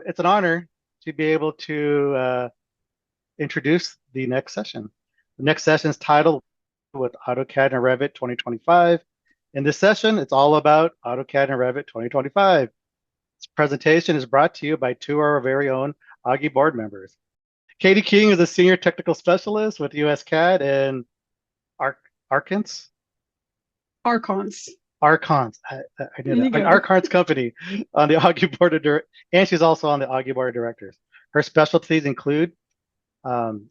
It's an honor to be able to introduce the next session. The next session is titled with AutoCAD and Revit 2025. In this session, it's all about AutoCAD and Revit 2025. This presentation is brought to you by two of our very own Augie board members. KaDe King is a senior technical specialist with US CAD and Archons. I knew that. Archons company on the Augie board of directors, and she's also on the Augie board of directors. Her specialties include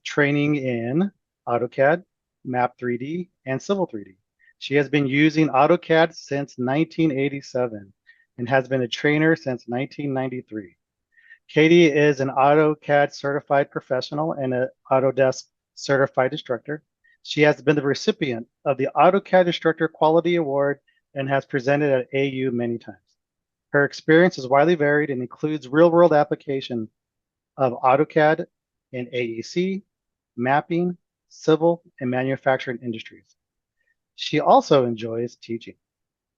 training in AutoCAD, Map 3D, and Civil 3D. She has been using AutoCAD since 1987 and has been a trainer since 1993. KaDe is an AutoCAD certified professional and an Autodesk certified instructor. She has been the recipient of the AutoCAD Instructor Quality Award and has presented at AU many times. Her experience is widely varied and includes real-world application of AutoCAD in AEC, mapping, civil, and manufacturing industries. She also enjoys teaching,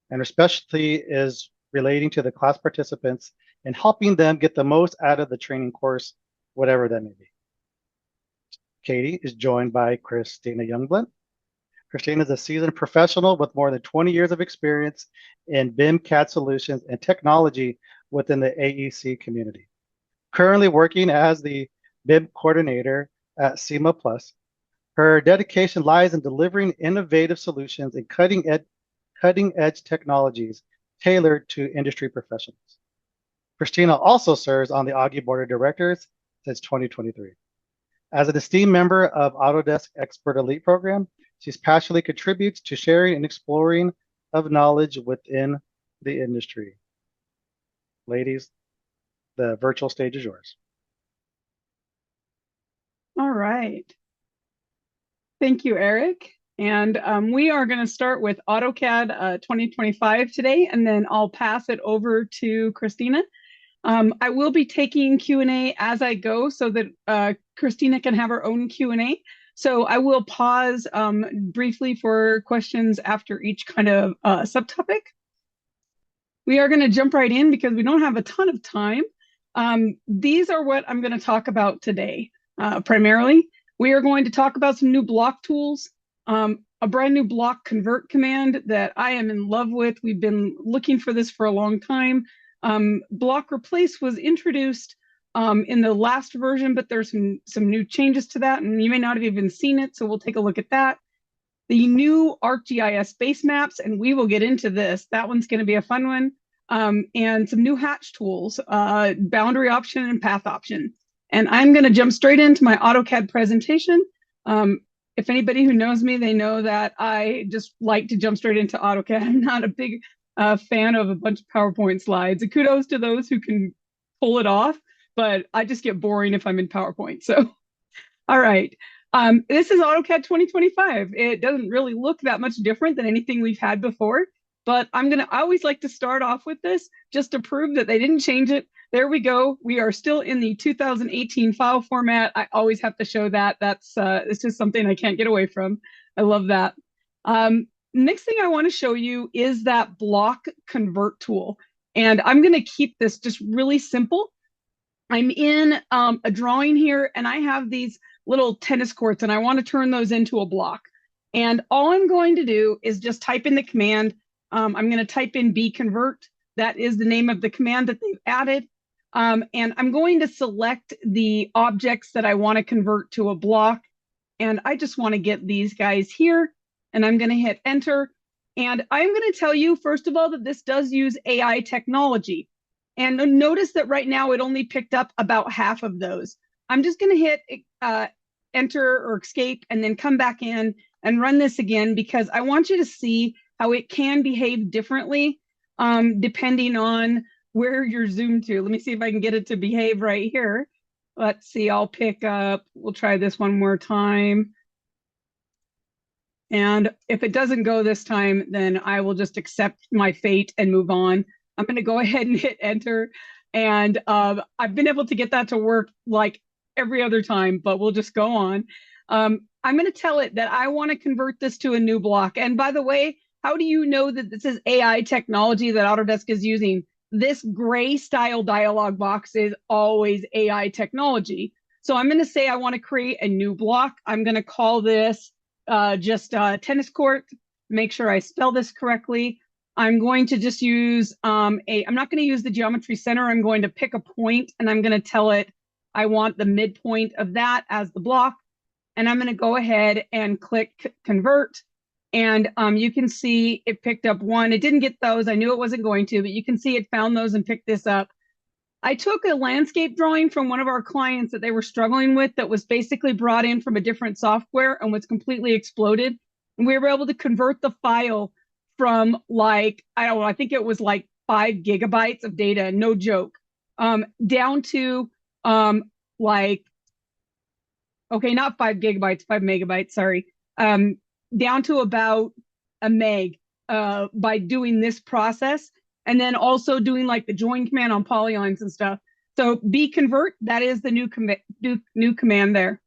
and her specialty is relating to the class participants and helping them get the most out of the training course, whatever that may be. KaDe is joined by Kristina Youngblut. Kristina is a seasoned professional with more than 20 years of experience in BIM CAD solutions and technology within the AEC community. Currently working as the BIM coordinator at SEMA Plus, her dedication lies in delivering innovative solutions and cutting-edge technologies tailored to industry professionals. Kristina also serves on the Augie Board of Directors since 2023. As an esteemed member of Autodesk Expert Elite Program, she passionately contributes to sharing and exploring of knowledge within the industry. Ladies, the virtual stage is yours. All right. Thank you, Eric. And we are going to start with AutoCAD 2025 today, and then I'll pass it over to Kristina. I will be taking Q&A as I go so that Kristina can have her own Q&A. So I will pause briefly for questions after each kind of subtopic. We are going to jump right in because we don't have a ton of time. These are what I'm going to talk about today. Primarily, we are going to talk about some new block tools, a brand new block convert command that I am in love with. We've been looking for this for a long time. Block replace was introduced in the last version, but there's some new changes to that, and you may not have even seen it, so we'll take a look at that. The new ArcGIS base maps, and we will get into this. That one's going to be a fun one. And some new hatch tools, boundary option and path option. And I'm going to jump straight into my AutoCAD presentation. If anybody who knows me, they know that I just like to jump straight into AutoCAD. I'm not a big fan of a bunch of PowerPoint slides. And kudos to those who can pull it off, but I just get boring if I'm in PowerPoint. So, all right. This is AutoCAD 2025. It doesn't really look that much different than anything we've had before, but I always like to start off with this just to prove that they didn't change it. There we go. We are still in the 2018 file format. I always have to show that. It's just something I can't get away from. I love that. Next thing I want to show you is that block convert tool. And I'm going to keep this just really simple. I'm in a drawing here, and I have these little tennis courts, and I want to turn those into a block. And all I'm going to do is just type in the command. I'm going to type in bconvert. That is the name of the command that they've added. And I'm going to select the objects that I want to convert to a block. And I just want to get these guys here. And I'm going to hit enter. And I'm going to tell you, first of all, that this does use AI technology. And notice that right now it only picked up about half of those. I'm just going to hit enter or escape and then come back in and run this again because I want you to see how it can behave differently depending on where you're zoomed to. Let me see if I can get it to behave right here. Let's see, I'll pick up, we'll try this one more time. And if it doesn't go this time, then I will just accept my fate and move on. I'm going to go ahead and hit enter. And I've been able to get that to work like every other time, but we'll just go on. I'm going to tell it that I want to convert this to a new block. And by the way, how do you know that this is AI technology that Autodesk is using? this gray style dialog box is always AI technology. So I'm going to say I want to create a new block. I'm going to call this just tennis court. Make sure I spell this correctly. I'm going to just use I'm not going to use the geometry center. I'm going to pick a point and I'm going to tell it I want the midpoint of that as the block. And I'm going to go ahead and click convert. And you can see it picked up one. It didn't get those. I knew it wasn't going to, but you can see it found those and picked this up. I took a landscape drawing from one of our clients that they were struggling with that was basically brought in from a different software and was completely exploded. And we were able to convert the file from like, I don't know, I think it was like 5 gigabytes of data, no joke, down to like, okay, not 5 gigabytes, 5 megabytes, sorry, down to about a meg by doing this process. And then also doing like the join command on polylines and stuff. So bconvert, that is the new command there.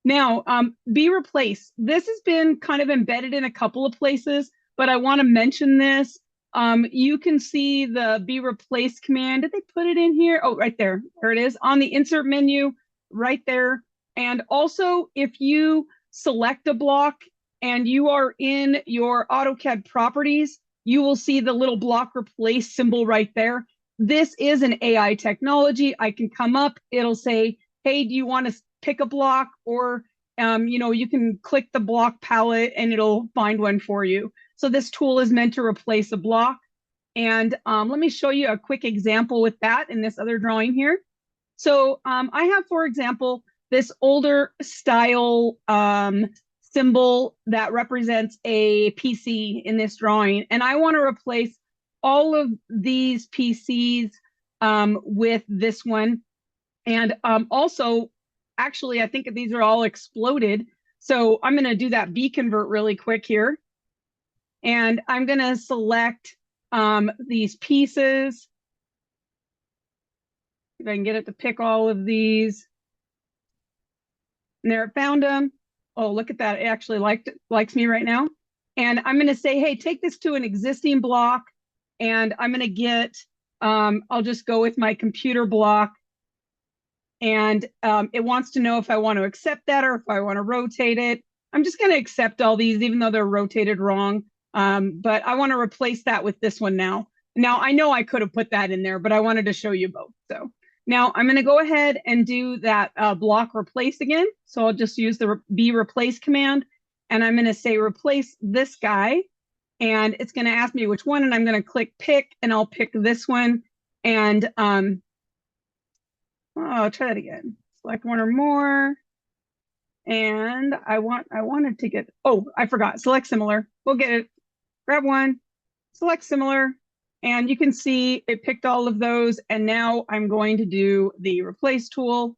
Now, breplace. This has been kind of embedded in a couple of places, but I want to mention this. You can see the breplace command. Did they put it in here? Oh, right there. There it is on the insert menu right there. And also, if you select a block and you are in your AutoCAD properties, you will see the little block replace symbol right there. This is an AI technology. I can come up, it'll say, hey, do you want to pick a block? Or, you can click the block palette and it'll find one for you. So this tool is meant to replace a block. And let me show you a quick example with that in this other drawing here. So I have, for example, this older style symbol that represents a PC in this drawing. And I want to replace all of these PCs with this one. And also, actually, I think these are all exploded. So I'm going to do that bconvert really quick here. And I'm going to select these pieces. If I can get it to pick all of these. And there it found them. Oh, look at that. It actually likes me right now. And I'm going to say, hey, take this to an existing block. And I'm going to get, I'll just go with my computer block. And it wants to know if I want to accept that or if I want to rotate it. I'm just going to accept all these, even though they're rotated wrong. But I want to replace that with this one now. Now, I know I could have put that in there, but I wanted to show you both. So now I'm going to go ahead and do that block replace again. So I'll just use the breplace command. And I'm going to say replace this guy. And it's going to ask me which one. And I'm going to click pick. And I'll pick this one. And I'll try that again. Select one or more. And I wanted to get, oh, I forgot. Select similar. We'll get it. Grab one. Select similar. And you can see it picked all of those. And now I'm going to do the replace tool.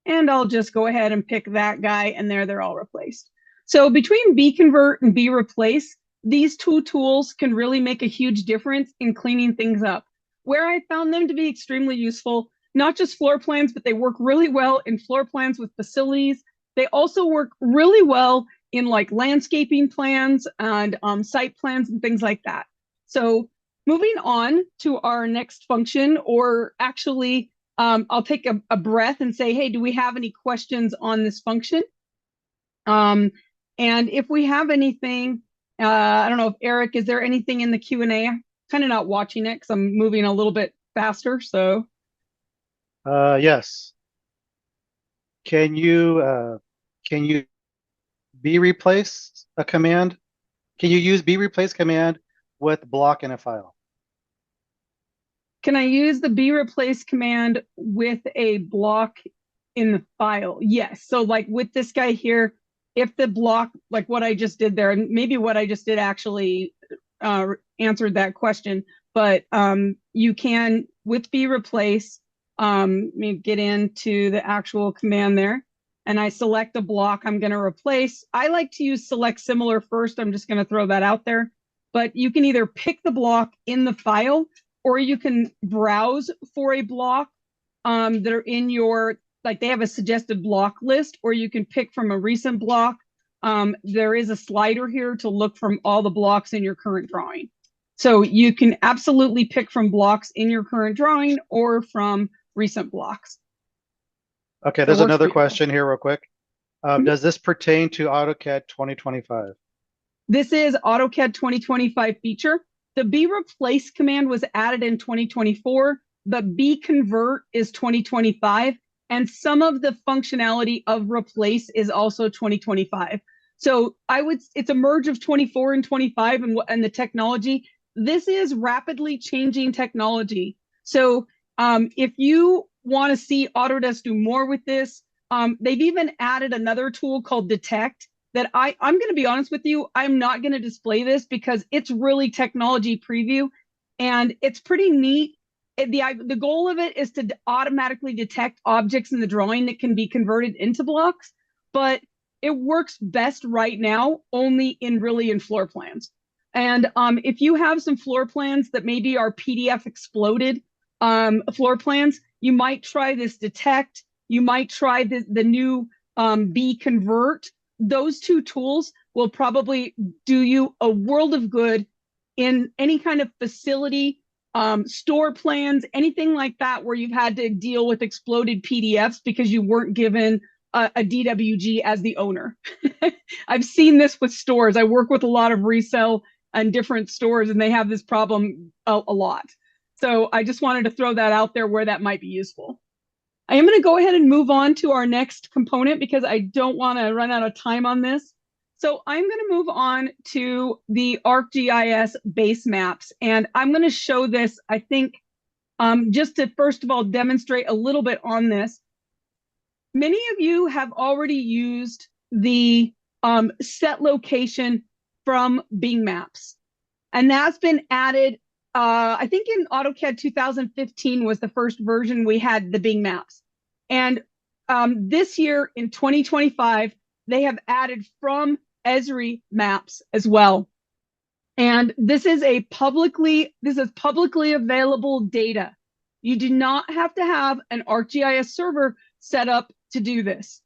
And I'll just go ahead and pick that guy. And there they're all replaced. So between bconvert and breplace, these two tools can really make a huge difference in cleaning things up. Where I found them to be extremely useful, not just floor plans, but they work really well in floor plans with facilities. They also work really well in like landscaping plans and site plans and things like that. So moving on to our next function, or actually, I'll take a breath and say, hey, do we have any questions on this function? And if we have anything, I don't know if Eric, is there anything in the Q&A? I'm kind of not watching it because I'm moving a little bit faster, so. Yes. Can you breplace a command? Can you use breplace command with block in a file? Can I use the breplace command with a block in the file? Yes. So like with this guy here, if the block, like what I just did there, and maybe what I just did actually answered that question, but you can, with breplace, let me get into the actual command there, and I select a block I'm going to replace. I like to use select similar first. I'm just going to throw that out there. But you can either pick the block in the file, or you can browse for a block that are in your, like they have a suggested block list, or you can pick from a recent block. There is a slider here to look from all the blocks in your current drawing. So you can absolutely pick from blocks in your current drawing or from recent blocks. Okay, there's another question here real quick. Mhm. Does this pertain to AutoCAD 2025? This is AutoCAD 2025 feature. The B replace command was added in 2024, but B convert is 2025. And some of the functionality of replace is also 2025. So it's a merge of 24 and 25 and the technology. This is rapidly changing technology. So if you want to see Autodesk do more with this, they've even added another tool called Detect that I'm going to be honest with you, I'm not going to display this because it's really technology preview and it's pretty neat. The goal of it is to automatically detect objects in the drawing that can be converted into blocks, but it works best right now only in floor plans. And if you have some floor plans that maybe are PDF exploded floor plans, you might try this Detect. You might try the new B Convert. Those two tools will probably do you a world of good in any kind of facility, store plans, anything like that, where you've had to deal with exploded PDFs because you weren't given a DWG as the owner. I've seen this with stores. I work with a lot of resale and different stores, and they have this problem a lot. So I just wanted to throw that out there where that might be useful. I am going to go ahead and move on to our next component because I don't want to run out of time on this. So I'm going to move on to the ArcGIS base maps. And I'm going to show this, I think, just to first of all demonstrate a little bit on this. Many of you have already used the set location from Bing Maps. And that's been added, I think in AutoCAD 2015 was the first version we had the Bing Maps. And this year in 2025, they have added from Esri maps as well. And this is publicly available data. You do not have to have an ArcGIS server set up to do this.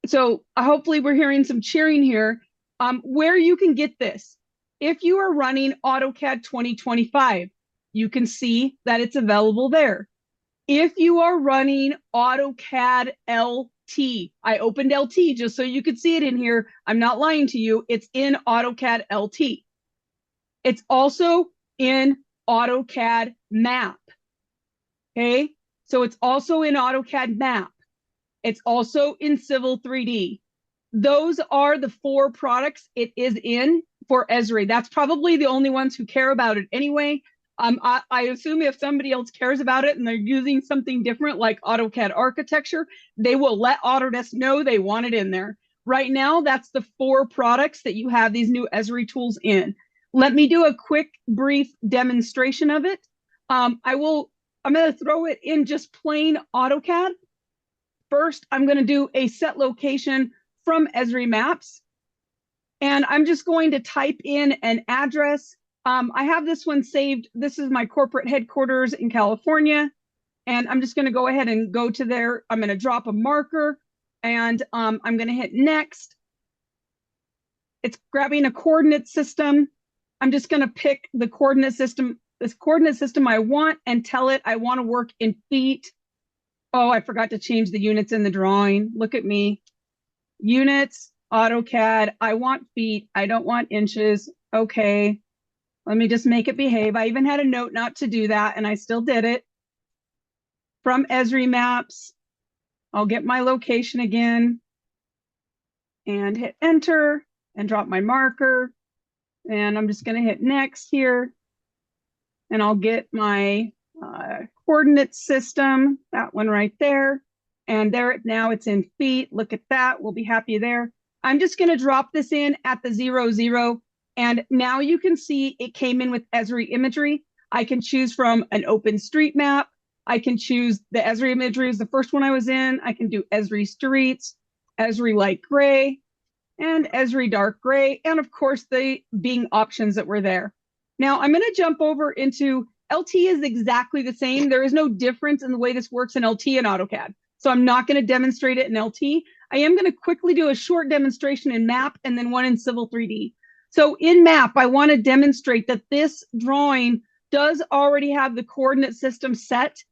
So hopefully we're hearing some cheering here. Where you can get this. If you are running AutoCAD 2025, you can see that it's available there. If you are running AutoCAD LT, I opened LT just so you could see it in here. I'm not lying to you. It's in AutoCAD LT. It's also in AutoCAD Map. Okay, so it's also in AutoCAD Map. It's also in Civil 3D. Those are the 4 products it is in for Esri. That's probably the only ones who care about it anyway. I assume if somebody else cares about it and they're using something different like AutoCAD architecture, they will let Autodesk know they want it in there. Right now, that's the 4 products that you have these new Esri tools in. Let me do a quick, brief demonstration of it. I'm going to throw it in just plain AutoCAD. First, I'm going to do a set location from Esri Maps. And I'm just going to type in an address. I have this one saved. This is my corporate headquarters in California. And I'm just going to go ahead and go to there. I'm going to drop a marker and I'm going to hit next. It's grabbing a coordinate system. I'm just going to pick the coordinate system, this coordinate system I want, and tell it I want to work in feet. Oh, I forgot to change the units in the drawing. Look at me. Units, AutoCAD. I want feet. I don't want inches. Okay. Let me just make it behave. I even had a note not to do that, and I still did it. From Esri Maps, I'll get my location again and hit enter and drop my marker. And I'm just going to hit next here. And I'll get my coordinate system, that one right there. And there, now it's in feet. Look at that. We'll be happy there. I'm just going to drop this in at the 00. And now you can see it came in with Esri imagery. I can choose from an OpenStreetMap. I can choose the Esri imagery is the first one I was in. I can do Esri Streets, Esri Light Gray, and Esri Dark Gray. And of course, the Bing options that were there. Now I'm going to jump over into LT is exactly the same. There is no difference in the way this works in LT and AutoCAD. So I'm not going to demonstrate it in LT. I am going to quickly do a short demonstration in Map and then one in Civil 3D. So in map, I want to demonstrate that this drawing does already have the coordinate system set.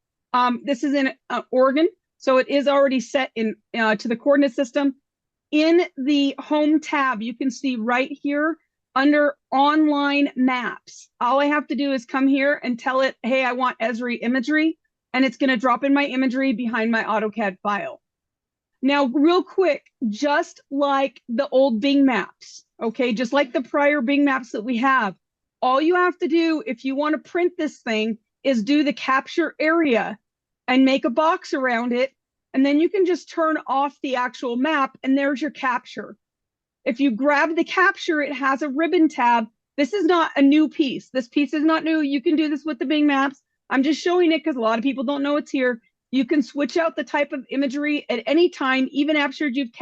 This is in Oregon, so it is already set in to the coordinate system. In the home tab, you can see right here under online maps. All I have to do is come here and tell it, hey, I want Esri imagery, and it's going to drop in my imagery behind my AutoCAD file. Now, real quick, just like the old Bing maps, okay, just like the prior Bing maps that we have, all you have to do if you want to print this thing is do the capture area and make a box around it, and then you can just turn off the actual map, and there's your capture. If you grab the capture, it has a ribbon tab. This is not a new piece. This piece is not new. You can do this with the Bing maps. I'm just showing it because a lot of people don't know it's here. You can switch out the type of imagery at any time, even after you've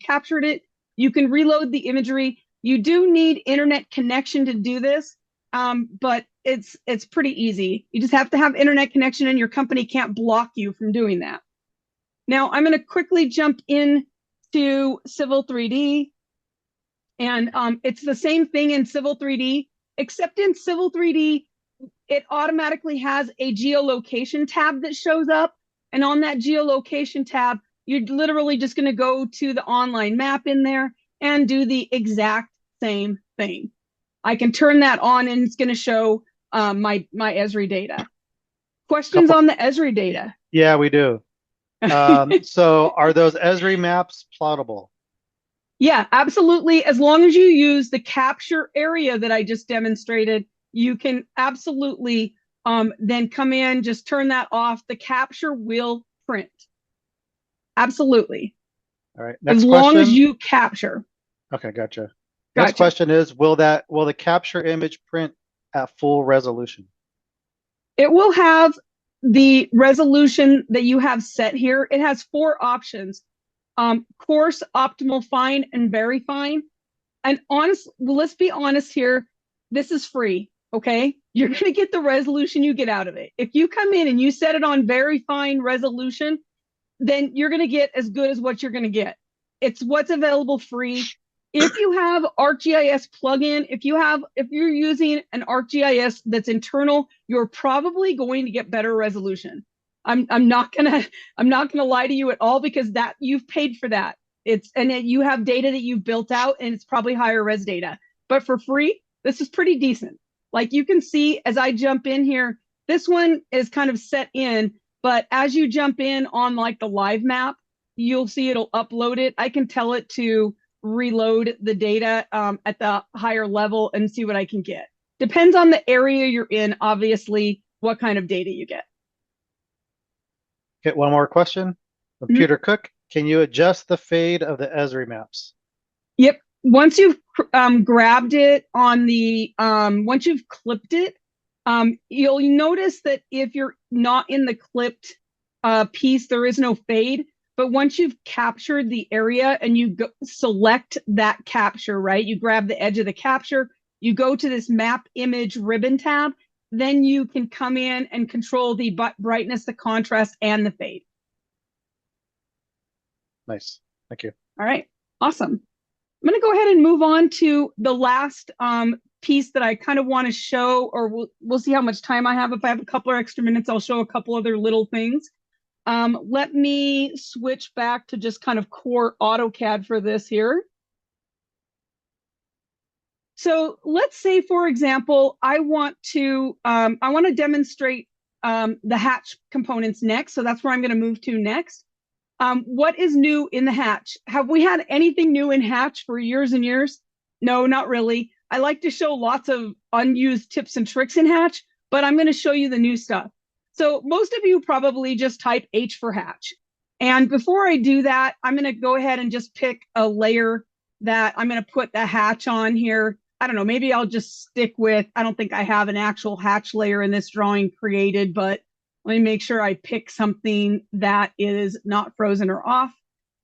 captured it. You can reload the imagery. You do need internet connection to do this, but it's pretty easy. You just have to have internet connection, and your company can't block you from doing that. Now, I'm going to quickly jump in to Civil 3D, and it's the same thing in Civil 3D, except in Civil 3D, it automatically has a geolocation tab that shows up. And on that geolocation tab, you're literally just going to go to the online map in there and do the exact same thing. I can turn that on, and it's going to show my Esri data. Questions on the Esri data? Yeah, we do. So are those Esri maps plottable? Yeah, absolutely. As long as you use the capture area that I just demonstrated, you can absolutely then come in, just turn that off. The capture will print. Absolutely. All right. Next as question. long as you capture. Okay, gotcha. Next question is, will the capture image print at full resolution? It will have the resolution that you have set here. It has 4 options: coarse, optimal, fine, and very fine. And let's be honest here, this is free, okay? You're going to get the resolution you get out of it. If you come in and you set it on very fine resolution, then you're going to get as good as what you're going to get. It's what's available free. If you have ArcGIS plugin, if you're using an ArcGIS that's internal, you're probably going to get better resolution. I'm not gonna lie to you at all, because that you've paid for that. You have data that you've built out, and it's probably higher res data. But for free, this is pretty decent. Like you can see as I jump in here, this one is kind of set in, but as you jump in on like the live map, you'll see it'll upload it. I can tell it to reload the data at the higher level and see what I can get. Depends on the area you're in, obviously, what kind of data you get. Okay, one more question from Peter Cook. Can you adjust the fade of the Esri maps? Yep. Once you've grabbed it on the, once you've clipped it, you'll notice that if you're not in the clipped piece, there is no fade. But once you've captured the area and you select that capture, right? You grab the edge of the capture, you go to this map image ribbon tab, then you can come in and control the brightness, the contrast, and the fade. Nice. Thank you. All right. Awesome. I'm going to go ahead and move on to the last piece that I kind of want to show, or we'll see how much time I have. If I have a couple of extra minutes, I'll show a couple other little things. Let me switch back to just kind of core AutoCAD for this here. So let's say, for example, I want to demonstrate the hatch components next. So that's where I'm going to move to next. What is new in the hatch? Have we had anything new in hatch for years and years? No, not really. I like to show lots of unused tips and tricks in hatch, but I'm going to show you the new stuff. So most of you probably just type H for hatch. And before I do that, I'm going to go ahead and just pick a layer that I'm going to put the hatch on here. I don't know, maybe I'll just stick with, I don't think I have an actual hatch layer in this drawing created, but let me make sure I pick something that is not frozen or off,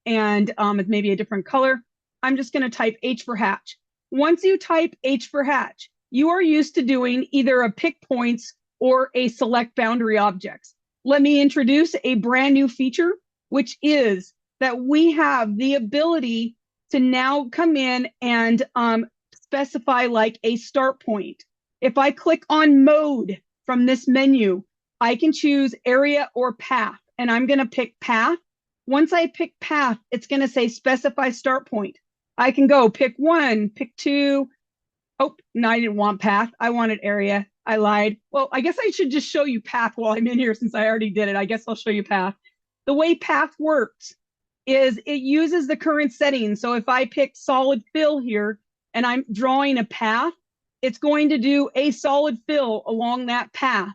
and it's maybe a different color. I'm just going to type H for hatch. Once you type H for hatch, you are used to doing either a pick points or a select boundary objects. Let me introduce a brand new feature, which is that we have the ability to now come in and specify like a start point. If I click on mode from this menu, I can choose area or path, and I'm going to pick path. Once I pick path, it's going to say specify start point. I can go pick 1, pick 2. Oh, no, I didn't want path. I wanted area. I lied. Well, I guess I should just show you path while I'm in here since I already did it. I guess I'll show you path. The way path works is it uses the current settings. So if I pick solid fill here and I'm drawing a path, it's going to do a solid fill along that path.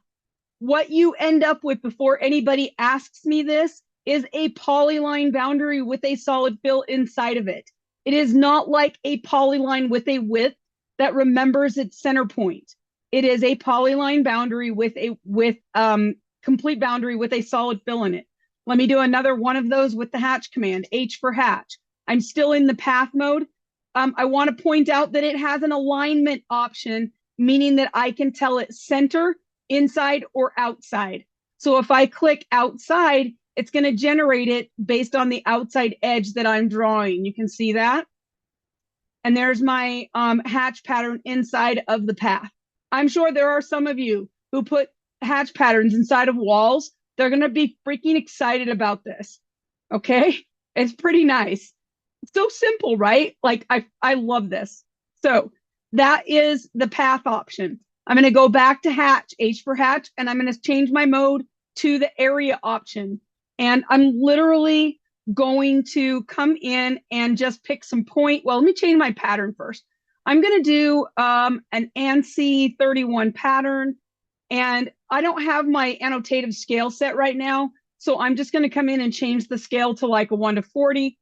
What you end up with before anybody asks me this is a polyline boundary with a solid fill inside of it. It is not like a polyline with a width that remembers its center point. It is a polyline boundary with complete boundary with a solid fill in it. Let me do another one of those with the hatch command, H for hatch. I'm still in the path mode. I want to point out that it has an alignment option, meaning that I can tell it center, inside, or outside. So if I click outside, it's going to generate it based on the outside edge that I'm drawing. You can see that. And there's my hatch pattern inside of the path. I'm sure there are some of you who put hatch patterns inside of walls. They're going to be freaking excited about this. Okay? It's pretty nice. So simple, right? Like I love this. So that is the path option. I'm going to go back to hatch, H for hatch, and I'm going to change my mode to the area option. And I'm literally going to come in and just pick some point. Well, let me change my pattern first. I'm going to do an ANSI 31 pattern, and I don't have my annotative scale set right now. So I'm just going to come in and change the scale to like a 1:40.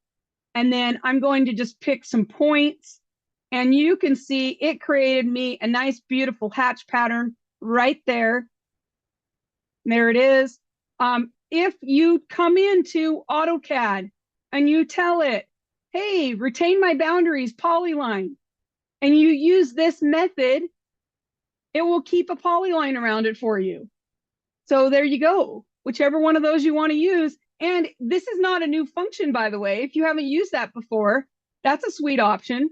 And then I'm going to just pick some points, and you can see it created me a nice, beautiful hatch pattern right there. There it is. If you come into AutoCAD and you tell it, hey, retain my boundaries, polyline, and you use this method, it will keep a polyline around it for you. So there you go, whichever one of those you want to use. And this is not a new function, by the way. If you haven't used that before, that's a sweet option.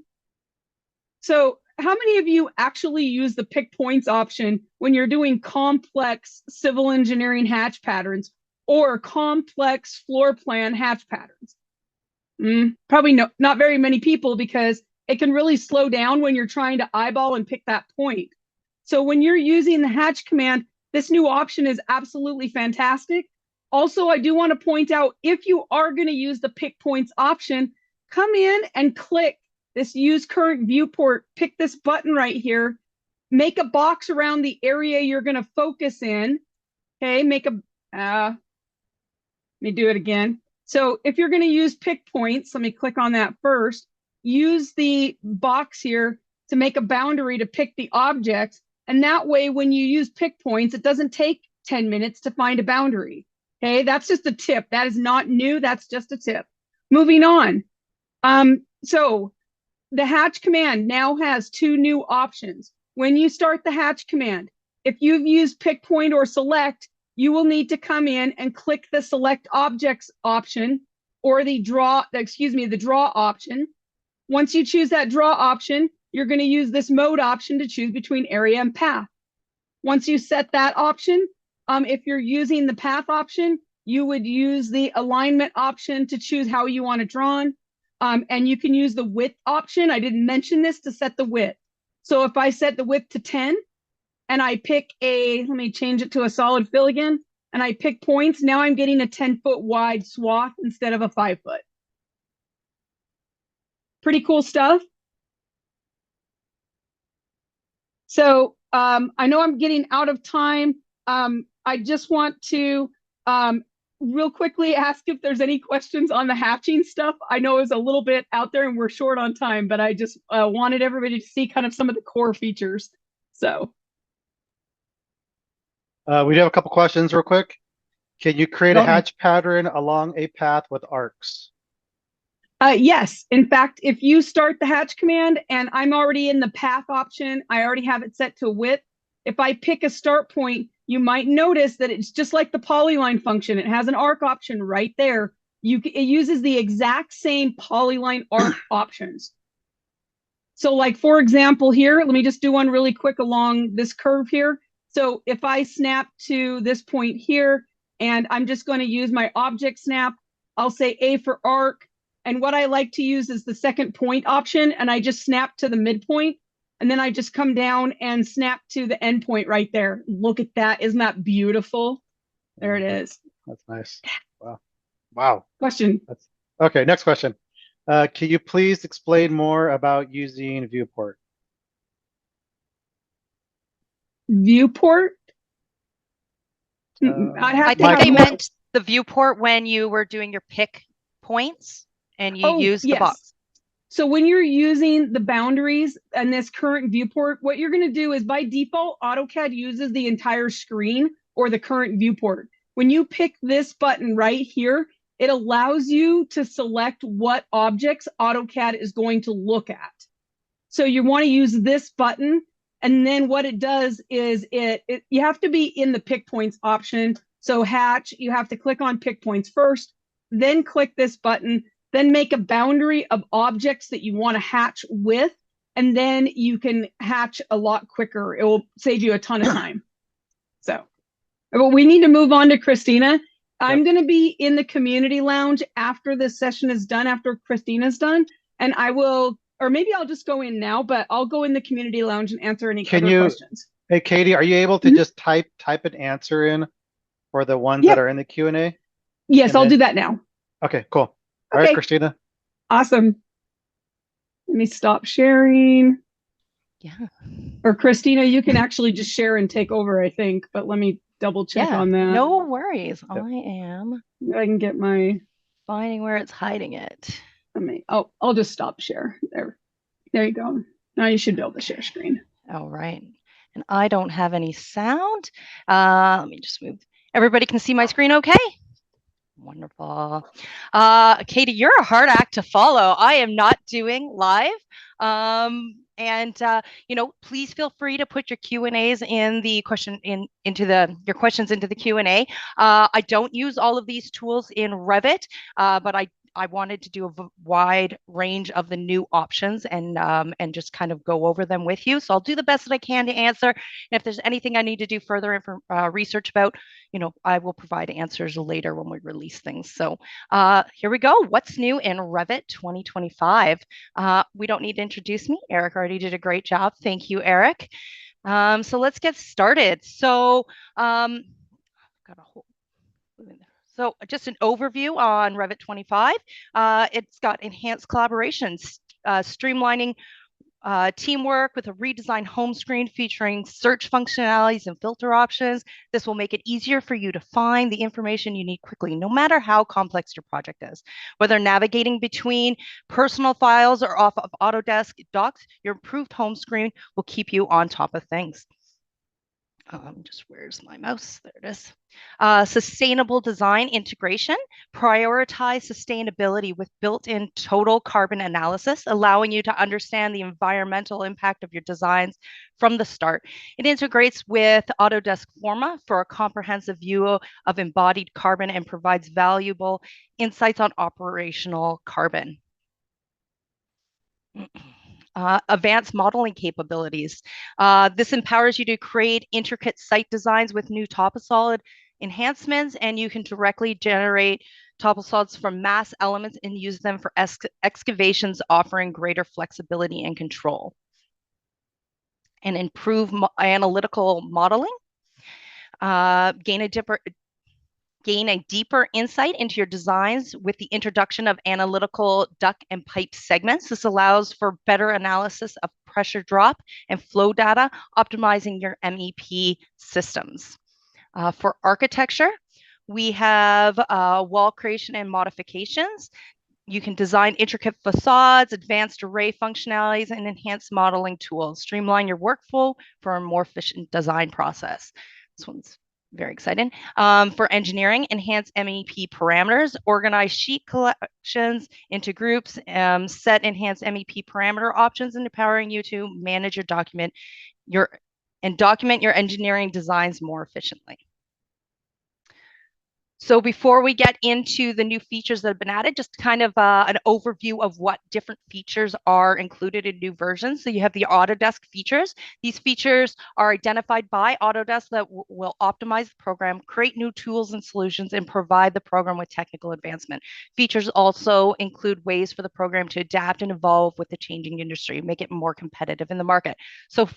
So how many of you actually use the pick points option when you're doing complex civil engineering hatch patterns or complex floor plan hatch patterns? Probably not very many people, because it can really slow down when you're trying to eyeball and pick that point. So when you're using the hatch command, this new option is absolutely fantastic. Also, I do want to point out, if you are going to use the pick points option, come in and click this use current viewport, pick this button right here, make a box around the area you're going to focus in. Okay, let me do it again. So if you're going to use pick points, let me click on that first. Use the box here to make a boundary to pick the objects. And that way, when you use pick points, it doesn't take 10 minutes to find a boundary. Okay, that's just a tip. That is not new. That's just a tip. Moving on. So the hatch command now has 2 new options. When you start the hatch command, if you've used pick point or select, you will need to come in and click the select objects option, or the draw option. Once you choose that draw option, you're going to use this mode option to choose between area and path. Once you set that option, if you're using the path option, you would use the alignment option to choose how you want it drawn. And you can use the width option. I didn't mention this, to set the width. So if I set the width to 10 and I pick let me change it to a solid fill again, and I pick points, now I'm getting a 10-foot wide swath instead of a 5-foot. Pretty cool stuff. So I know I'm getting out of time. I just want to real quickly ask if there's any questions on the hatching stuff. I know it's a little bit out there and we're short on time, but I just wanted everybody to see kind of some of the core features. So we do have a couple questions real quick. Can you create a hatch pattern along a path with arcs? Yes. In fact, if you start the hatch command and I'm already in the path option, I already have it set to width. If I pick a start point, you might notice that it's just like the polyline function. It has an arc option right there. It uses the exact same polyline arc options. So like, for example, here, let me just do one really quick along this curve here. So if I snap to this point here, and I'm just going to use my object snap, I'll say A for arc. And what I like to use is the second point option, and I just snap to the midpoint. And then I just come down and snap to the end point right there. Look at that. Isn't that beautiful? There it is. That's nice. Wow. Wow. Question. Okay, next question. Can you please explain more about using viewport? Viewport? I think they meant the viewport when you were doing your pick points and you use the box. So when you're using the boundaries and this current viewport, what you're going to do is by default, AutoCAD uses the entire screen or the current viewport. When you pick this button right here, it allows you to select what objects AutoCAD is going to look at. So you want to use this button. And then what it does is you have to be in the pick points option. So hatch, you have to click on pick points first, then click this button, then make a boundary of objects that you want to hatch with, and then you can hatch a lot quicker. It will save you a ton of time. So, but we need to move on to Kristina. I'm going to be in the community lounge after this session is done, after Kristina's done, and I will, or maybe I'll just go in now, but I'll go in the community lounge and answer any other questions. Hey, KaDe, are you able to just type an answer in for the ones that are in the Q&A? Yes, I'll do that now. Okay, cool. All right, Kristina. Awesome. Let me stop sharing. Yeah. Or Kristina, you can actually just share and take over, I think, but let me double check on that. No worries. I am. I can get my finding where it's hiding it. I'll just stop share. There you go. Now you should be able to share screen. All right. And I don't have any sound. Let me just move. Everybody can see my screen okay? Wonderful. KaDe, you're a hard act to follow. I am not doing live. Please feel free to put your Q&As in the your questions into the Q&A. I don't use all of these tools in Revit, but I wanted to do a wide range of the new options and just kind of go over them with you. So I'll do the best that I can to answer. And if there's anything I need to do further research about, I will provide answers later when we release things. So here we go. What's new in Revit 2025? We don't need to introduce me. Eric already did a great job. Thank you, Eric. So let's get started. So So just an overview on Revit 25. It's got enhanced collaboration, streamlining teamwork with a redesigned home screen featuring search functionalities and filter options. This will make it easier for you to find the information you need quickly, no matter how complex your project is. Whether navigating between personal files or off of Autodesk docs, your improved home screen will keep you on top of things. Where's my mouse? There it is. Sustainable design integration. Prioritize sustainability with built-in total carbon analysis, allowing you to understand the environmental impact of your designs from the start. It integrates with Autodesk Forma for a comprehensive view of embodied carbon and provides valuable insights on operational carbon. Advanced modeling capabilities. This empowers you to create intricate site designs with new TopSolid enhancements, and you can directly generate TopSolids from mass elements and use them for excavations, offering greater flexibility and control. And improve analytical modeling. Gain a deeper insight into your designs with the introduction of analytical duct and pipe segments. This allows for better analysis of pressure drop and flow data, optimizing your MEP systems. For architecture, we have wall creation and modifications. You can design intricate facades, advanced array functionalities, and enhanced modeling tools. Streamline your workflow for a more efficient design process. This one's very exciting. For engineering, enhance MEP parameters, organize sheet collections into groups, set enhanced MEP parameter options, and empowering you to manage your document your engineering designs more efficiently. So before we get into the new features that have been added, just kind of an overview of what different features are included in new versions. So you have the Autodesk features. These features are identified by Autodesk that will optimize the program, create new tools and solutions, and provide the program with technical advancement. Features also include ways for the program to adapt and evolve with the changing industry, make it more competitive in the market. So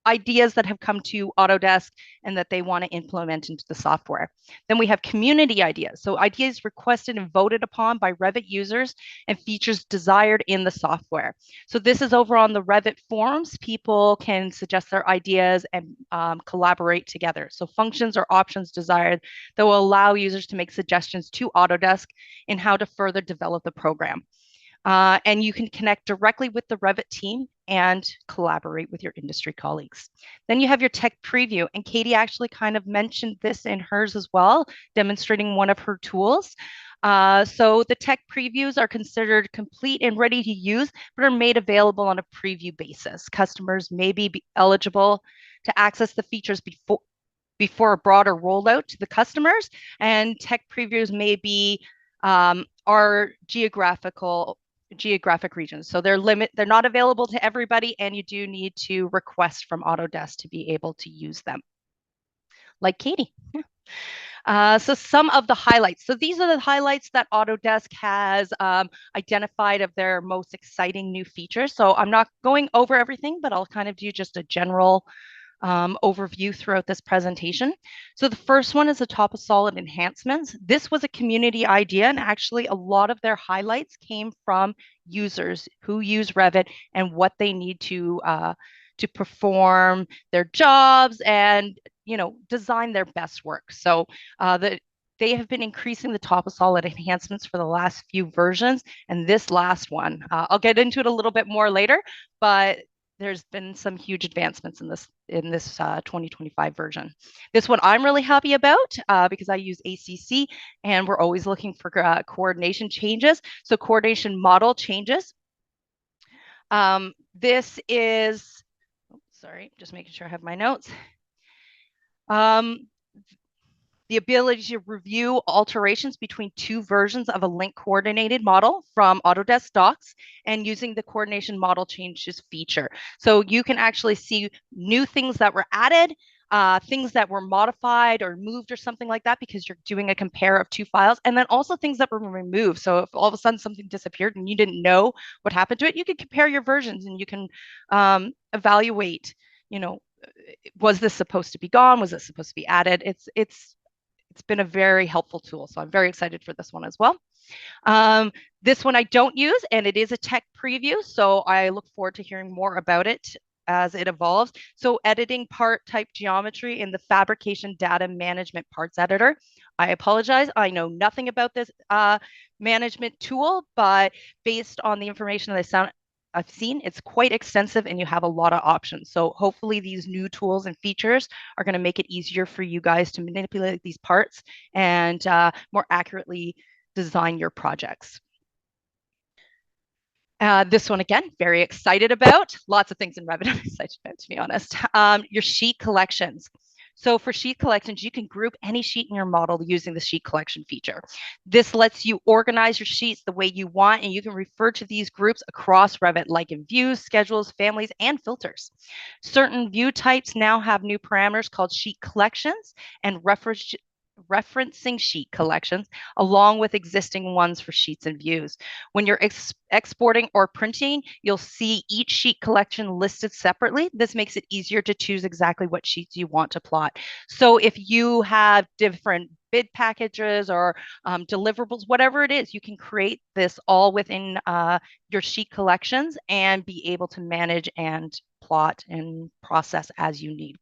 ideas that have come to Autodesk and that they want to implement into the software. Then we have community ideas. So ideas requested and voted upon by Revit users and features desired in the software. So this is over on the Revit forums. People can suggest their ideas and collaborate together. So functions or options desired that will allow users to make suggestions to Autodesk in how to further develop the program. And you can connect directly with the Revit team and collaborate with your industry colleagues. Then you have your tech preview, and KaDe actually kind of mentioned this in hers as well, demonstrating one of her tools. So the tech previews are considered complete and ready to use, but are made available on a preview basis. Customers may be eligible to access the features before a broader rollout to the customers, and tech previews may be our geographic regions. So they're not available to everybody, and you do need to request from Autodesk to be able to use them. Like KaDe. Yeah. So some of the highlights. So these are the highlights that Autodesk has identified of their most exciting new features. So I'm not going over everything, but I'll kind of do just a general overview throughout this presentation. So the first one is the top of solid enhancements. This was a community idea, and actually a lot of their highlights came from users who use Revit and what they need to perform their jobs and design their best work. So they have been increasing the top of solid enhancements for the last few versions, and this last one, I'll get into it a little bit more later, but there's been some huge advancements in this 2025 version. This one I'm really happy about because I use ACC, and we're always looking for coordination changes. So coordination model changes. This is, sorry, just making sure I have my notes. The ability to review alterations between two versions of a link coordinated model from Autodesk docs and using the coordination model changes feature. So you can actually see new things that were added, things that were modified or moved or something like that, because you're doing a compare of two files, and then also things that were removed. So if all of a sudden something disappeared and you didn't know what happened to it, you could compare your versions and you can evaluate, was this supposed to be gone? Was it supposed to be added? It's been a very helpful tool. So I'm very excited for this one as well. This one I don't use, and it is a tech preview. So I look forward to hearing more about it as it evolves. So editing part type geometry in the fabrication data management parts editor. I apologize. I know nothing about this management tool, but based on the information that I've seen, it's quite extensive and you have a lot of options. So hopefully these new tools and features are going to make it easier for you guys to manipulate these parts and more accurately design your projects. This one, again, very excited about. Lots of things in Revit I'm excited about, to be honest. Your sheet collections. So for sheet collections, you can group any sheet in your model using the sheet collection feature. This lets you organize your sheets the way you want, and you can refer to these groups across Revit, like in views, schedules, families, and filters. Certain view types now have new parameters called sheet collections and referencing sheet collections, along with existing ones for sheets and views. When you're exporting or printing, you'll see each sheet collection listed separately. This makes it easier to choose exactly what sheets you want to plot. So if you have different bid packages or deliverables, whatever it is, you can create this all within your sheet collections and be able to manage and plot and process as you need.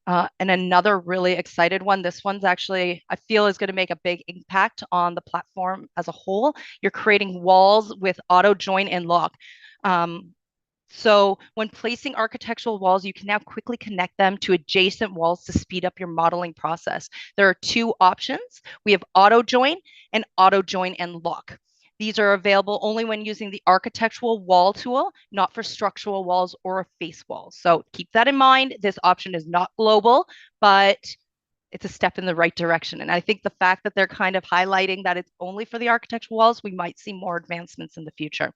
And another really excited one, this one's actually, I feel, is going to make a big impact on the platform as a whole. You're creating walls with auto join and lock. So when placing architectural walls, you can now quickly connect them to adjacent walls to speed up your modeling process. There are two options. We have auto join and lock. These are available only when using the architectural wall tool, not for structural walls or face walls. So keep that in mind. This option is not global, but it's a step in the right direction. And I think the fact that they're kind of highlighting that it's only for the architectural walls, we might see more advancements in the future.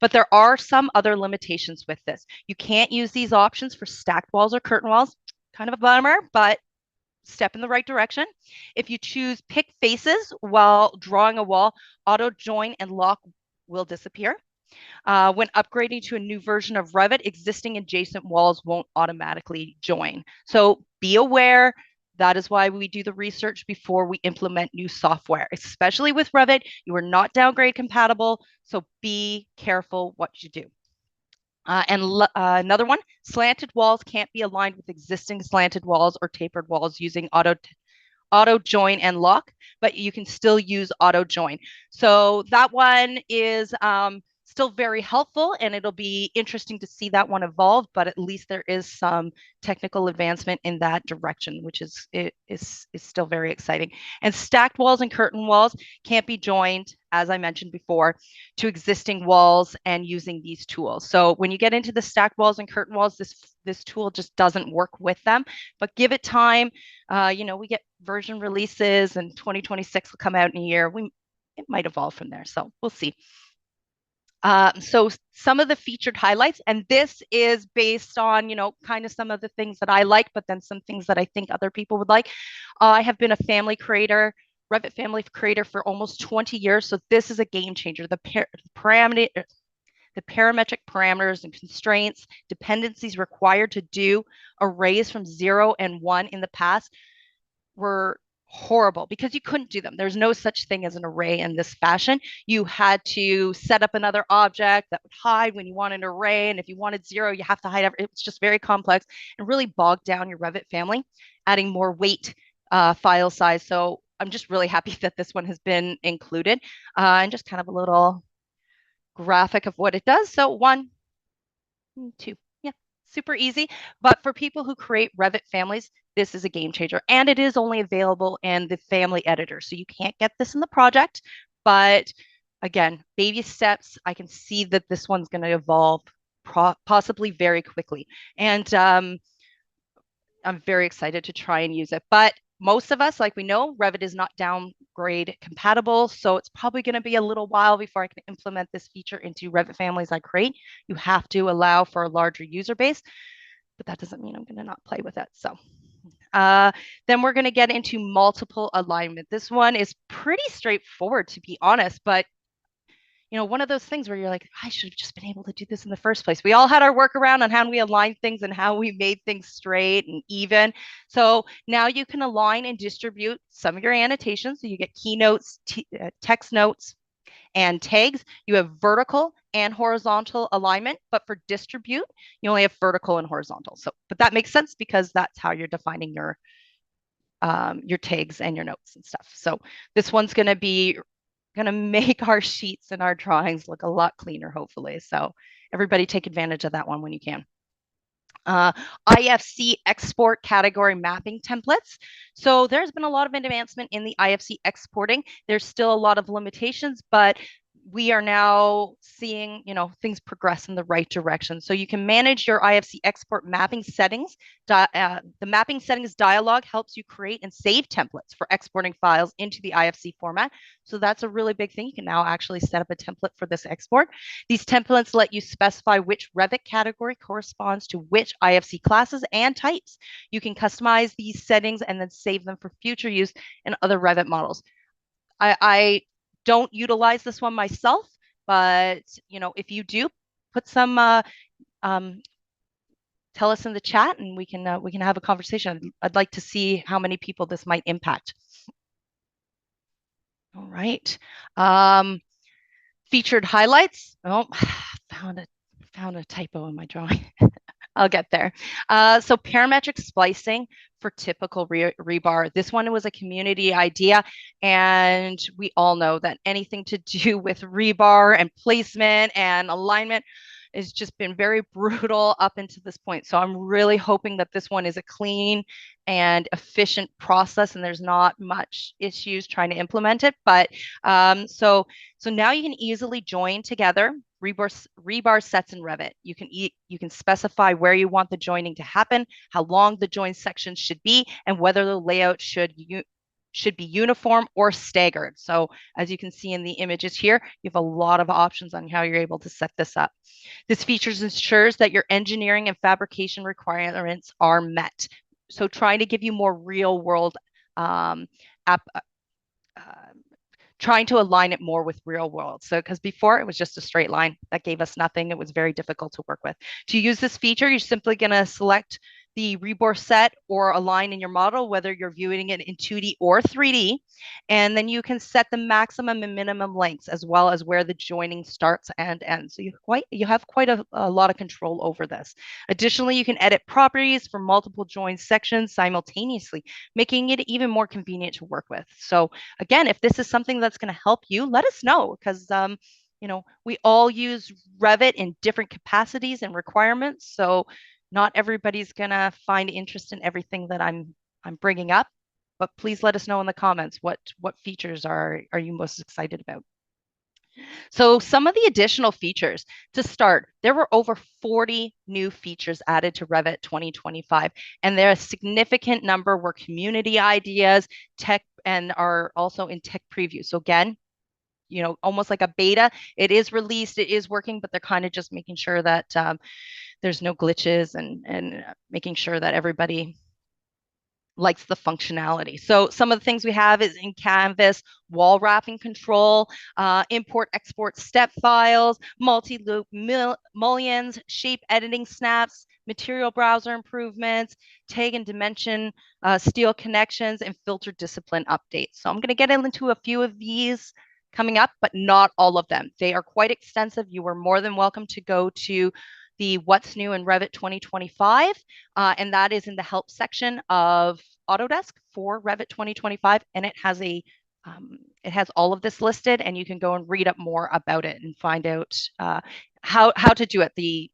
But there are some other limitations with this. You can't use these options for stacked walls or curtain walls. Kind of a bummer, but step in the right direction. If you choose pick faces while drawing a wall, auto join and lock will disappear. When upgrading to a new version of Revit, existing adjacent walls won't automatically join. So be aware. That is why we do the research before we implement new software, especially with Revit. You are not downgrade compatible, so be careful what you do. Another one, slanted walls can't be aligned with existing slanted walls or tapered walls using auto join and lock, but you can still use auto join. So that one is still very helpful, and it'll be interesting to see that one evolve, but at least there is some technical advancement in that direction, which is still very exciting. And stacked walls and curtain walls can't be joined, as I mentioned before, to existing walls and using these tools. So when you get into the stacked walls and curtain walls, this tool just doesn't work with them, but give it time. We get version releases, and 2026 will come out in a year. It might evolve from there, so we'll see. So some of the featured highlights, and this is based on, kind of some of the things that I like, but then some things that I think other people would like. I have been a family creator, Revit family creator for almost 20 years. So this is a game changer. The parametric parameters and constraints, dependencies required to do arrays from 0 and 1 in the past were horrible because you couldn't do them. There's no such thing as an array in this fashion. You had to set up another object that would hide when you wanted an array. And if you wanted 0, you have to hide everything. It's just very complex and really bogged down your Revit family, adding more weight, file size. So I'm just really happy that this one has been included, and just kind of a little graphic of what it does. So 1, 2, yeah, super easy. But for people who create Revit families, this is a game changer, and it is only available in the family editor. So you can't get this in the project, but again, baby steps. I can see that this one's going to evolve possibly very quickly. And I'm very excited to try and use it. But most of us, like we know, Revit is not downgrade compatible. So it's probably going to be a little while before I can implement this feature into Revit families I create. You have to allow for a larger user base, but that doesn't mean I'm going to not play with it. So then we're going to get into multiple alignment. This one is pretty straightforward, to be honest, but one of those things where you're like, I should have just been able to do this in the first place. We all had our workaround on how we align things and how we made things straight and even. So now you can align and distribute some of your annotations. So you get keynotes, text notes, and tags. You have vertical and horizontal alignment, but for distribute, you only have vertical and horizontal. So, but that makes sense because that's how you're defining your tags and your notes and stuff. So this one's going to make our sheets and our drawings look a lot cleaner, hopefully. So everybody take advantage of that one when you can. IFC export category mapping templates. So there's been a lot of advancement in the IFC exporting. There's still a lot of limitations, but we are now seeing, things progress in the right direction. So you can manage your IFC export mapping settings. The mapping settings dialog helps you create and save templates for exporting files into the IFC format. So that's a really big thing. You can now actually set up a template for this export. These templates let you specify which Revit category corresponds to which IFC classes and types. You can customize these settings and then save them for future use in other Revit models. I don't utilize this one myself, but if you do, put some tell us in the chat, and we can have a conversation. I'd like to see how many people this might impact. All right. Featured highlights. Oh, found a typo in my drawing. I'll get there. So parametric splicing for typical rebar. This one was a community idea, and we all know that anything to do with rebar and placement and alignment has just been very brutal up until this point. So I'm really hoping that this one is a clean and efficient process, and there's not much issues trying to implement it. But so now you can easily join together rebar sets in Revit. You can specify where you want the joining to happen, how long the join sections should be, and whether the layout should be uniform or staggered. So as you can see in the images here, you have a lot of options on how you're able to set this up. This features ensures that your engineering and fabrication requirements are met. So trying to give you more real world trying to align it more with real world. So because before it was just a straight line that gave us nothing. It was very difficult to work with. To use this feature, you're simply going to select the rebar set or a line in your model, whether you're viewing it in 2D or 3D. And then you can set the maximum and minimum lengths as well as where the joining starts and ends. So you have quite a lot of control over this. Additionally, you can edit properties for multiple join sections simultaneously, making it even more convenient to work with. So again, if this is something that's going to help you, let us know, because we all use Revit in different capacities and requirements. So not everybody's going to find interest in everything that I'm bringing up, but please let us know in the comments what features are you most excited about. So some of the additional features to start, there were over 40 new features added to Revit 2025, and there are a significant number were community ideas, tech, and are also in tech preview. So again, almost like a beta, it is released, it is working, but they're kind of just making sure that there's no glitches and making sure that everybody likes the functionality. So some of the things we have is in Canvas, wall wrapping control, import, export step files, multi-loop mullions, shape editing snaps, material browser improvements, tag and dimension, steel connections, and filter discipline updates. So I'm going to get into a few of these coming up, but not all of them. They are quite extensive. You are more than welcome to go to the What's New in Revit 2025, and that is in the help section of Autodesk for Revit 2025, and it has all of this listed, and you can go and read up more about it and find out how to do it, the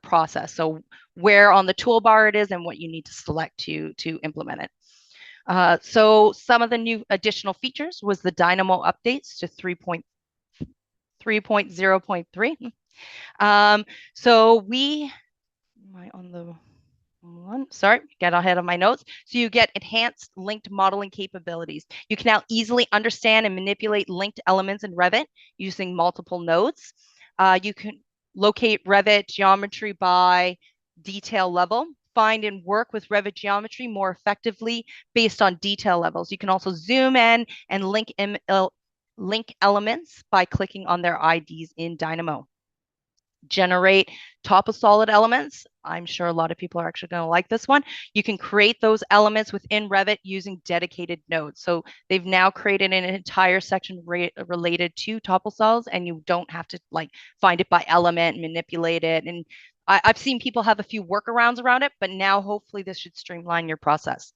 process. So where on the toolbar it is and what you need to select to implement it. So some of the new additional features was the Dynamo updates to 3.0.3. So am I on the one? Sorry, get ahead of my notes. So you get enhanced linked modeling capabilities. You can now easily understand and manipulate linked elements in Revit using multiple nodes. You can locate Revit geometry by detail level, find and work with Revit geometry more effectively based on detail levels. You can also zoom in and link elements by clicking on their IDs in Dynamo. Generate top of solid elements. I'm sure a lot of people are actually going to like this one. You can create those elements within Revit using dedicated nodes. So they've now created an entire section related to topple solids, and you don't have to find it by element and manipulate it. And I've seen people have a few workarounds around it, but now hopefully this should streamline your process.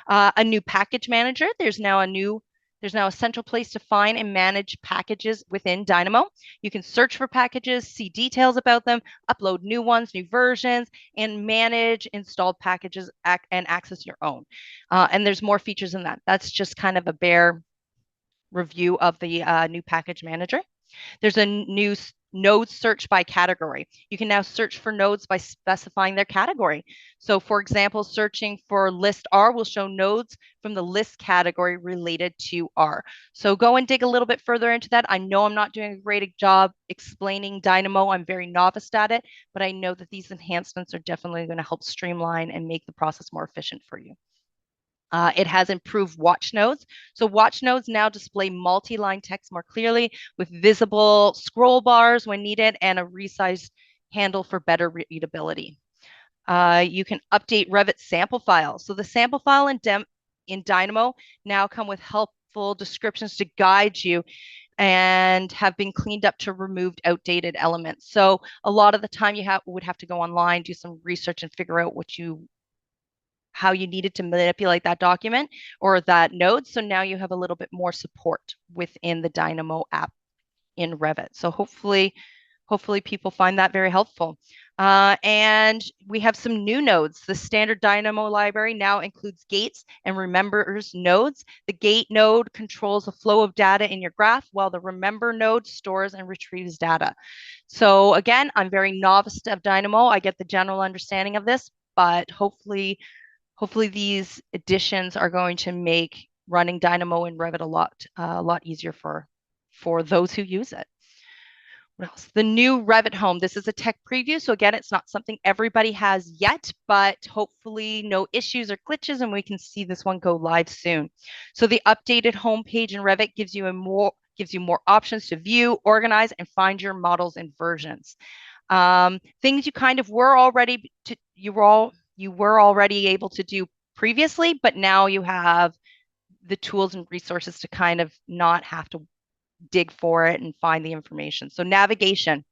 A new package manager. There's now a central place to find and manage packages within Dynamo. You can search for packages, see details about them, upload new ones, new versions, and manage installed packages and access your own. And there's more features than that. That's just kind of a bare review of the new package manager. There's a new node search by category. You can now search for nodes by specifying their category. So for example, searching for list R will show nodes from the list category related to R. So go and dig a little bit further into that. I know I'm not doing a great job explaining Dynamo. I'm very novice at it, but I know that these enhancements are definitely going to help streamline and make the process more efficient for you. It has improved watch nodes. So watch nodes now display multi-line text more clearly with visible scroll bars when needed and a resized handle for better readability. You can update Revit sample files. So the sample file in Dynamo now come with helpful descriptions to guide you and have been cleaned up to remove outdated elements. So a lot of the time you would have to go online, do some research and figure out how you needed to manipulate that document or that node. So now you have a little bit more support within the Dynamo app in Revit. So hopefully people find that very helpful. And we have some new nodes. The standard Dynamo library now includes gates and remembers nodes. The gate node controls the flow of data in your graph, while the remember node stores and retrieves data. So again, I'm very novice of Dynamo. I get the general understanding of this, but hopefully these additions are going to make running Dynamo in Revit a lot easier for those who use it. What else? The new Revit home. This is a tech preview. So again, it's not something everybody has yet, but hopefully no issues or glitches, and we can see this one go live soon. So the updated homepage in Revit gives you more options to view, organize, and find your models and versions. Things you kind of were already you were already able to do previously, but now you have the tools and resources to kind of not have to dig for it and find the information. So navigation.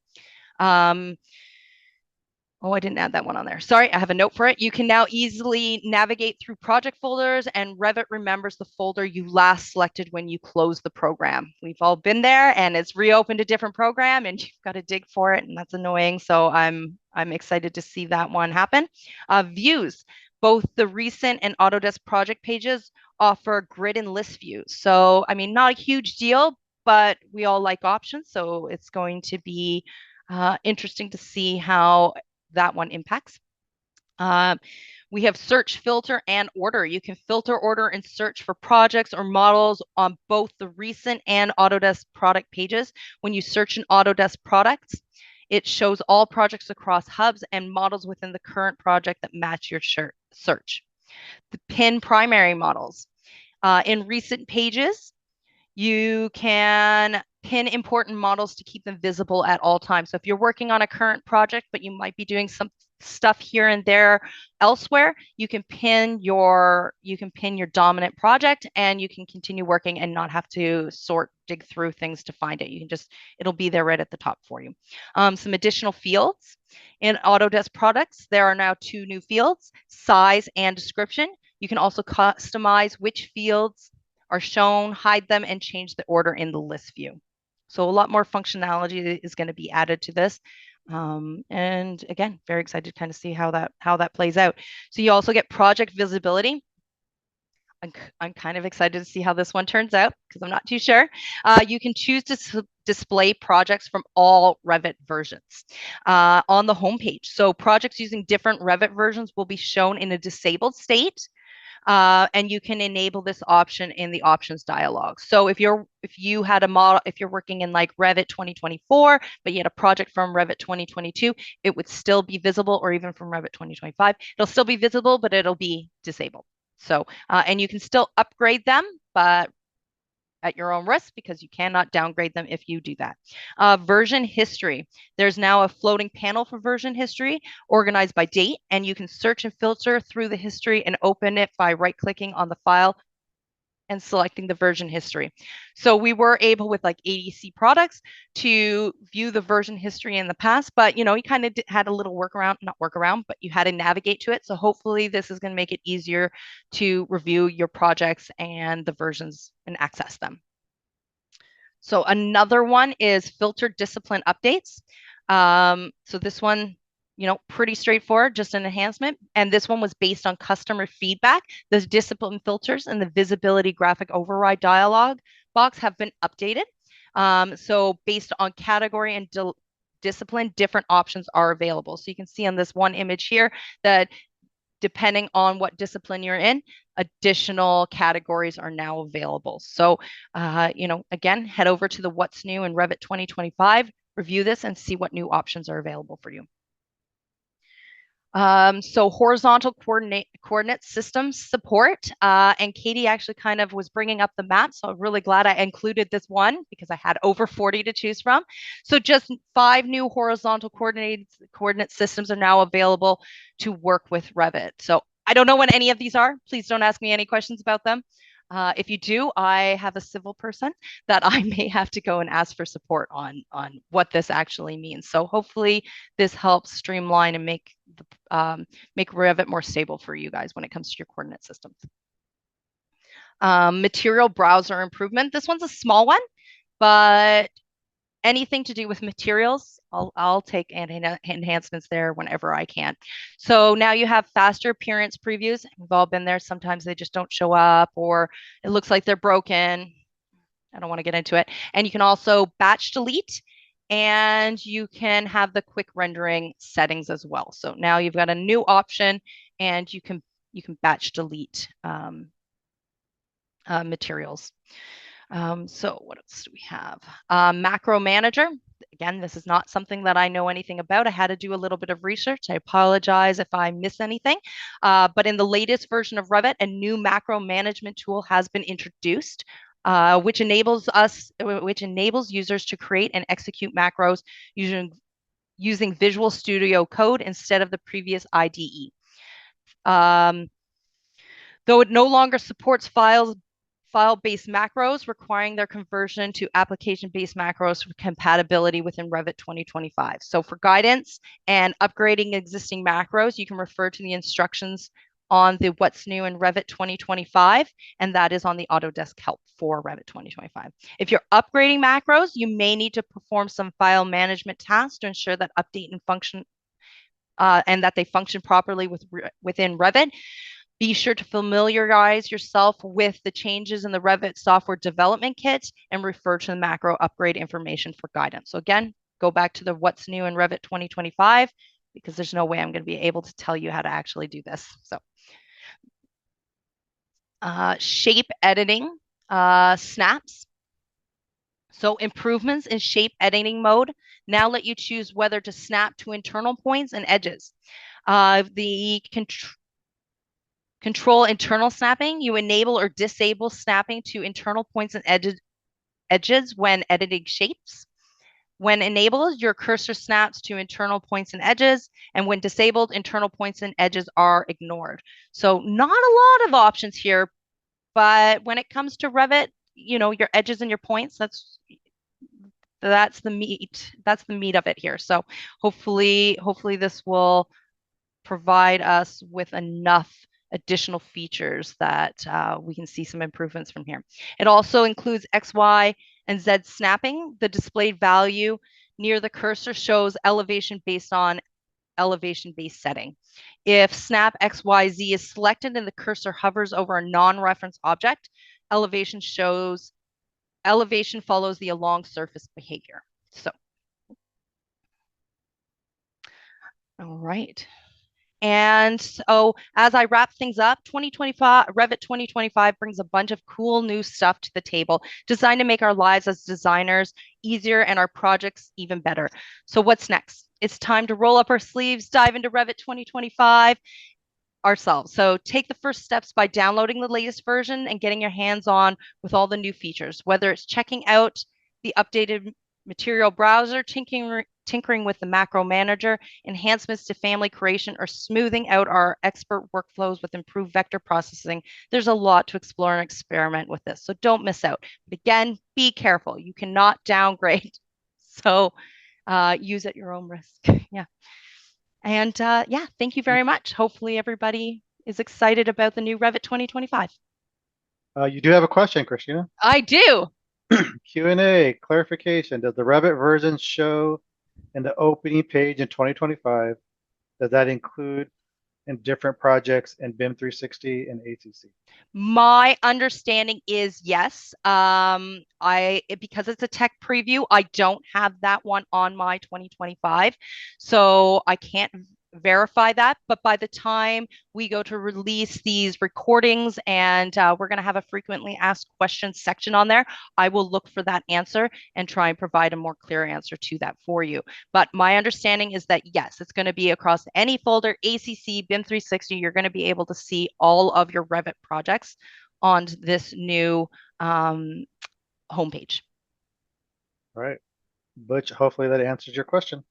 Oh, I didn't add that one on there. Sorry, I have a note for it. You can now easily navigate through project folders, and Revit remembers the folder you last selected when you closed the program. We've all been there, and it's reopened a different program, and you've got to dig for it, and that's annoying. So I'm excited to see that one happen. Views. Both the recent and Autodesk project pages offer grid and list views. So, I mean, not a huge deal, but we all like options. So it's going to be interesting to see how that one impacts. We have search, filter, and order. You can filter, order, and search for projects or models on both the recent and Autodesk product pages. When you search an Autodesk products, it shows all projects across hubs and models within the current project that match your search. The pin primary models. In recent pages, you can pin important models to keep them visible at all times. So if you're working on a current project, but you might be doing some stuff here and there elsewhere, you can pin your dominant project, and you can continue working and not have to dig through things to find it. You can just, it'll be there right at the top for you. Some additional fields in Autodesk products. There are now 2 new fields: size and description. You can also customize which fields are shown, hide them, and change the order in the list view. So a lot more functionality is going to be added to this. And again, very excited to kind of see how that plays out. So you also get project visibility. I'm kind of excited to see how this one turns out because I'm not too sure. You can choose to display projects from all Revit versions on the homepage. So projects using different Revit versions will be shown in a disabled state. And you can enable this option in the options dialog. So if you had a model, if you're working in like Revit 2024, but you had a project from Revit 2022, it would still be visible, or even from Revit 2025, it'll still be visible, but it'll be disabled. So, and you can still upgrade them, but at your own risk, because you cannot downgrade them if you do that. Version history. There's now a floating panel for version history organized by date, and you can search and filter through the history and open it by right-clicking on the file and selecting the version history. So we were able, with like ADC products, to view the version history in the past, but you kind of had a little not workaround, but you had to navigate to it. So hopefully this is going to make it easier to review your projects and the versions and access them. So another one is filtered discipline updates. So this one, pretty straightforward, just an enhancement. And this one was based on customer feedback. The discipline filters and the visibility graphic override dialog box have been updated. So based on category and discipline, different options are available. So you can see on this one image here that depending on what discipline you're in, additional categories are now available. So, again, head over to the What's New in Revit 2025, review this, and see what new options are available for you. So horizontal coordinate systems support, and KaDe actually kind of was bringing up the map. So I'm really glad I included this one because I had over 40 to choose from. So just 5 new horizontal coordinate systems are now available to work with Revit. So I don't know what any of these are. Please don't ask me any questions about them. If you do, I have a civil person that I may have to go and ask for support on what this actually means. So hopefully this helps streamline and make Revit more stable for you guys when it comes to your coordinate systems. Material browser improvement. This one's a small one, but anything to do with materials, I'll take enhancements there whenever I can. So now you have faster appearance previews. We've all been there. Sometimes they just don't show up, or it looks like they're broken. I don't want to get into it. And you can also batch delete, and you can have the quick rendering settings as well. So now you've got a new option, and you can batch delete materials. So what else do we have? Macro manager. Again, this is not something that I know anything about. I had to do a little bit of research. I apologize if I miss anything. But in the latest version of Revit, a new macro management tool has been introduced, which enables users to create and execute macros using Visual Studio Code instead of the previous IDE. Though it no longer supports file-based macros, requiring their conversion to application-based macros for compatibility within Revit 2025. So for guidance and upgrading existing macros, you can refer to the instructions on the What's New in Revit 2025, and that is on the Autodesk help for Revit 2025. If you're upgrading macros, you may need to perform some file management tasks to ensure that update and function and that they function properly within Revit. Be sure to familiarize yourself with the changes in the Revit software development kit and refer to the macro upgrade information for guidance. So again, go back to the What's New in Revit 2025, because there's no way I'm going to be able to tell you how to actually do this. So shape editing snaps. So improvements in shape editing mode now let you choose whether to snap to internal points and edges. The control internal snapping, you enable or disable snapping to internal points and edges when editing shapes. When enabled, your cursor snaps to internal points and edges, and when disabled, internal points and edges are ignored. So not a lot of options here, but when it comes to Revit, you know, your edges and your points, that's the meat of it here. So hopefully this will provide us with enough additional features that we can see some improvements from here. It also includes X, Y, and Z snapping. The displayed value near the cursor shows elevation based on elevation-based setting. If snap X, Y, Z is selected and the cursor hovers over a non-reference object, elevation follows the along surface behavior. So, all right. And so as I wrap things up, Revit 2025 brings a bunch of cool new stuff to the table, designed to make our lives as designers easier and our projects even better. So what's next? It's time to roll up our sleeves, dive into Revit 2025 ourselves. So take the first steps by downloading the latest version and getting your hands on with all the new features, whether it's checking out the updated material browser, tinkering with the macro manager, enhancements to family creation, or smoothing out our expert workflows with improved vector processing. There's a lot to explore and experiment with this, so don't miss out. But again, be careful. You cannot downgrade. So use at your own risk. Yeah. And yeah, thank you very much. Hopefully everybody is excited about the new Revit 2025. You do have a question, Kristina. I do. Q&A clarification. Does the Revit version show in the opening page in 2025? Does that include in different projects in BIM 360 and ACC? My understanding is yes. Because it's a tech preview, I don't have that one on my 2025, so I can't verify that. But by the time we go to release these recordings, and we're going to have a frequently asked questions section on there, I will look for that answer and try and provide a more clear answer to that for you. But my understanding is that yes, it's going to be across any folder, ACC, BIM 360. You're going to be able to see all of your Revit projects on this new homepage. All right, Butch, hopefully that answers your question.